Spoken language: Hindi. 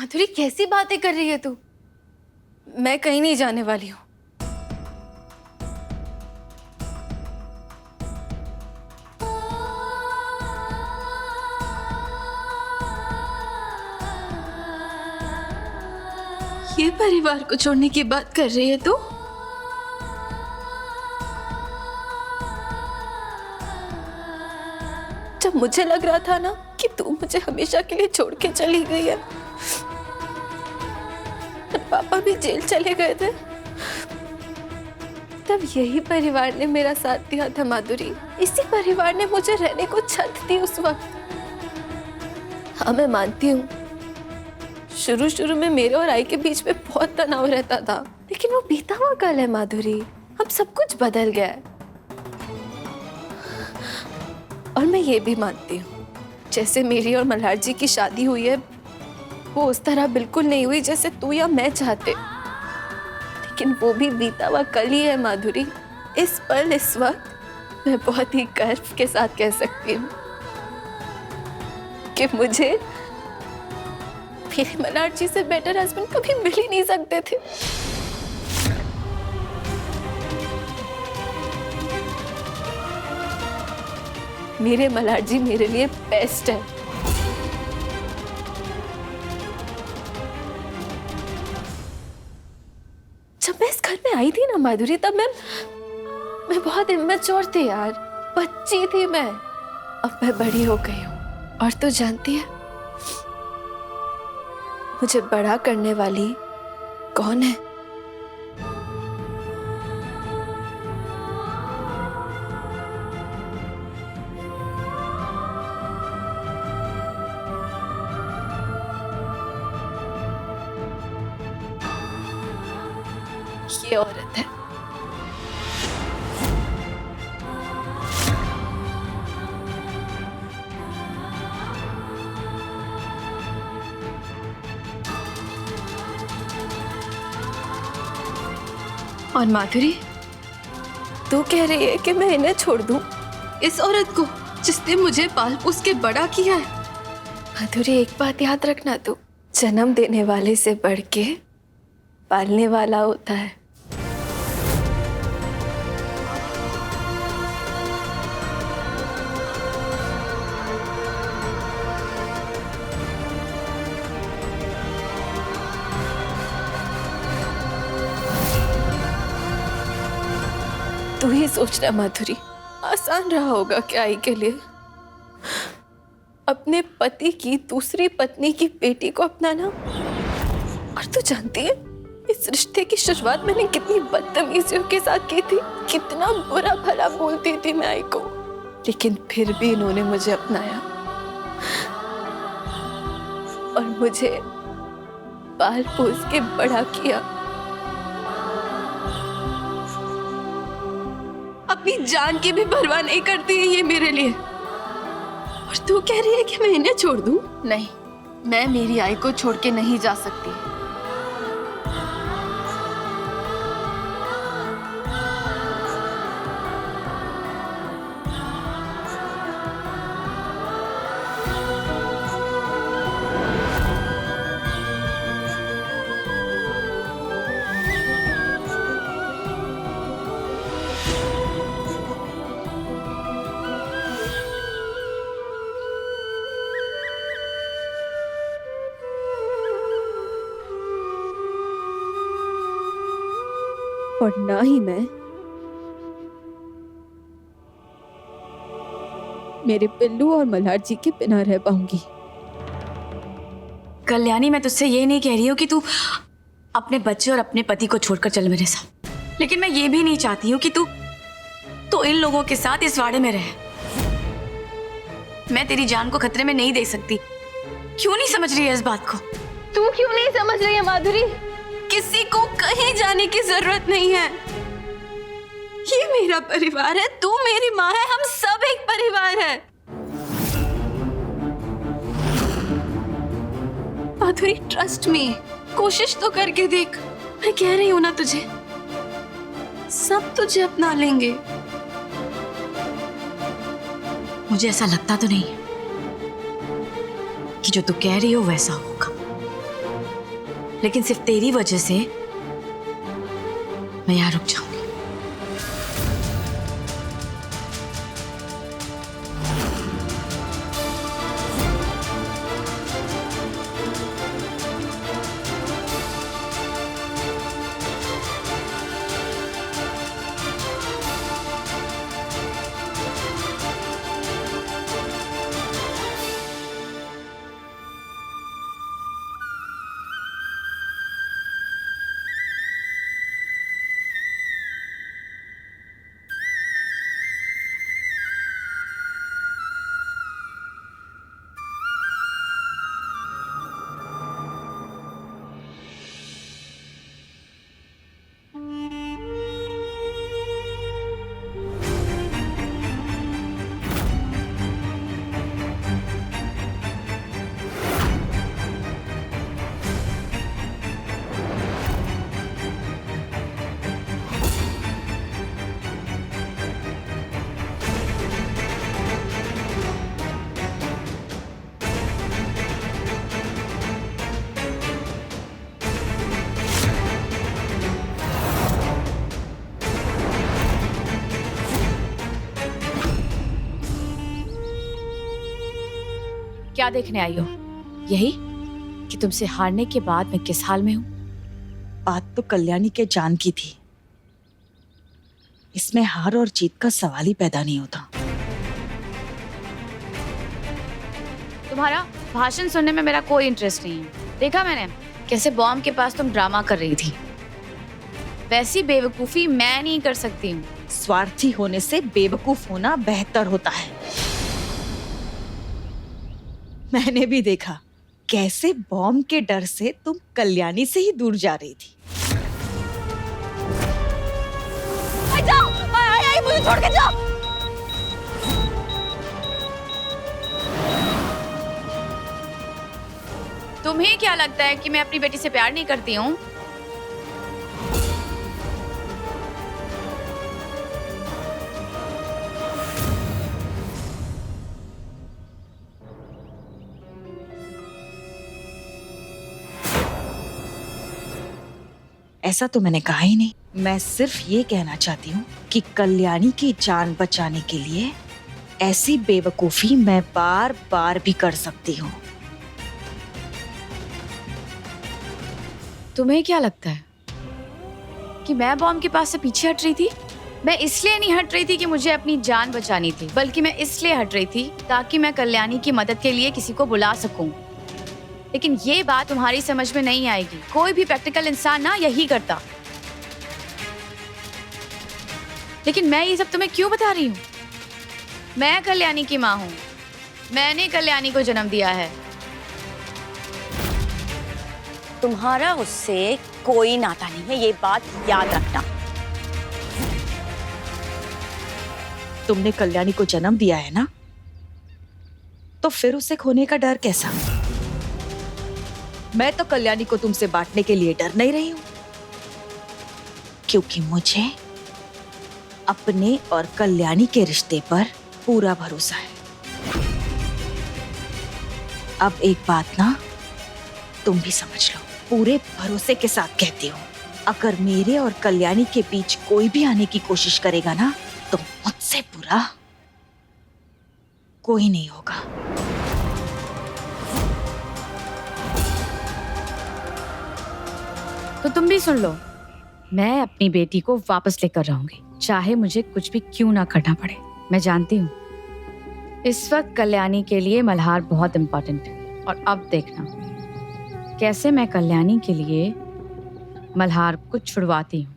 माधुरी कैसी बातें कर रही है तू? मैं कहीं नहीं जाने वाली हूँ। ये परिवार को छोड़ने की बात कर रही है तू? जब मुझे लग रहा था ना कि तू मुझे हमेशा के लिए छोड़ के चली गई है, पापा भी जेल चले गए थे, तब यही परिवार ने मेरा साथ दिया था माधुरी। इसी परिवार ने मुझे रहने को छत दी उस वक्त। हाँ, मैं मानती हूँ शुरू शुरू में मेरे और आई के बीच में बहुत तनाव रहता था, लेकिन वो बीता हुआ कल है माधुरी। अब सब कुछ बदल गया है। और मैं ये भी मानती हूँ जैसे मेरी और मल्हार जी की शादी हुई है, वो उस तरह बिल्कुल नहीं हुई जैसे तू या मैं चाहते, लेकिन वो भी बीता हुआ कल ही है माधुरी। इस पल, इस वक्त मैं बहुत ही गर्व के साथ कह सकती हूँ कि मुझे मेरे मल्हार जी से बेटर हस्बैंड कभी मिल ही नहीं सकते थे। मेरे मल्हार जी मेरे लिए बेस्ट है। जब मैं इस घर में आई थी ना माधुरी, तब मैं बहुत इम्मैच्योर थी यार, बच्ची थी मैं। अब मैं बड़ी हो गई हूँ और तू जानती है मुझे बड़ा करने वाली कौन है? ये औरत है। और माधुरी, तू कह रही है कि मैं इन्हें छोड़ दूं, इस औरत को जिसने मुझे पाल पोस के बड़ा किया है? माधुरी, एक बात याद रखना, तू जन्म देने वाले से बढ़ के पालने वाला होता है। तू ही सोचना माधुरी, आसान रहा होगा क्या आई के लिए अपने पति की दूसरी पत्नी की बेटी को अपनाना? और तू जानती है इस रिश्ते की शुरुआत मैंने कितनी बदतमीजियों के साथ की थी, कितना बुरा भला बोलती थी मैं आई को, लेकिन फिर भी इन्होंने मुझे अपनाया और मुझे पाल पोस के बड़ा किया। अपनी जान की भी परवाह नहीं करती है ये मेरे लिए। और तू कह रही है कि मैं इन्हें छोड़ दूं? नहीं, मैं मेरी आई को छोड़ के नहीं जा सकती। और ना ही मैं मेरे पिल्लू और मल्हार जी के बिना रह पाऊंगी। कल्याणी, मैं तुझसे ये नहीं कह रही हूँ कि तू अपने बच्चे और अपने पति को छोड़कर चल मेरे साथ, लेकिन मैं ये भी नहीं चाहती हूँ कि तू इन लोगों के साथ इस वाड़े में रहे। मैं तेरी जान को खतरे में नहीं देख सकती। क्यों नहीं समझ रही है इस बात को? तू क्यों नहीं समझ रही है माधुरी? किसी को कहीं जाने की जरूरत नहीं है। ये मेरा परिवार है, तू मेरी माँ है, हम सब एक परिवार है। माधुरी, ट्रस्ट मी, कोशिश तो करके देख। मैं कह रही हूं ना तुझे, सब तुझे अपना लेंगे। मुझे ऐसा लगता तो नहीं कि जो तू कह रही हो वैसा होगा। लेकिन सिर्फ तेरी वजह से मैं यहाँ रुक जाऊंगी। क्या देखने आई हो? यही कि तुमसे हारने के बाद मैं किस हाल में हूं? बात तो कल्याणी के जान की थी। इसमें हार और जीत का सवाल ही पैदा नहीं होता। तुम्हारा भाषण सुनने में मेरा कोई इंटरेस्ट नहीं है। देखा मैंने कैसे बॉम्ब के पास तुम ड्रामा कर रही थी। वैसी बेवकूफी मैं नहीं कर सकती हूँ। स्वार्थी होने से बेवकूफ होना बेहतर होता है। मैंने भी देखा कैसे बॉम्ब के डर से तुम कल्याणी से ही दूर जा रही थी। जाओ, मुझे छोड़ के जाओ। तुम्हें क्या लगता है कि मैं अपनी बेटी से प्यार नहीं करती हूँ? ऐसा तो मैंने कहा ही नहीं। मैं सिर्फ ये कहना चाहती हूँ कि कल्याणी की जान बचाने के लिए ऐसी बेवकूफी मैं बार बार भी कर सकती हूँ। तुम्हें क्या लगता है कि मैं बॉम्ब के पास से पीछे हट रही थी? मैं इसलिए नहीं हट रही थी कि मुझे अपनी जान बचानी थी, बल्कि मैं इसलिए हट रही थी ताकि मैं कल्याणी की मदद के लिए किसी को बुला सकूं। लेकिन ये बात तुम्हारी समझ में नहीं आएगी। कोई भी प्रैक्टिकल इंसान ना यही करता। लेकिन मैं ये सब तुम्हें क्यों बता रही हूँ? मैं कल्याणी की माँ हूँ। मैंने कल्याणी को जन्म दिया है। तुम्हारा उससे कोई नाता नहीं है, ये बात याद रखना। तुमने कल्याणी को जन्म दिया है ना, तो फिर उसे खोने का डर कैसा? मैं तो कल्याणी को तुमसे बांटने के लिए डर नहीं रही हूं, क्योंकि मुझे अपने और कल्याणी के रिश्ते पर पूरा भरोसा है। अब एक बात ना तुम भी समझ लो, पूरे भरोसे के साथ कहती हूँ, अगर मेरे और कल्याणी के बीच कोई भी आने की कोशिश करेगा ना, तो मुझसे बुरा कोई नहीं होगा। तो तुम भी सुन लो, मैं अपनी बेटी को वापस लेकर रहूंगी, चाहे मुझे कुछ भी क्यों ना करना पड़े। मैं जानती हूँ इस वक्त कल्याणी के लिए मल्हार बहुत इम्पोर्टेंट है, और अब देखना कैसे मैं कल्याणी के लिए मल्हार को छुड़वाती हूँ।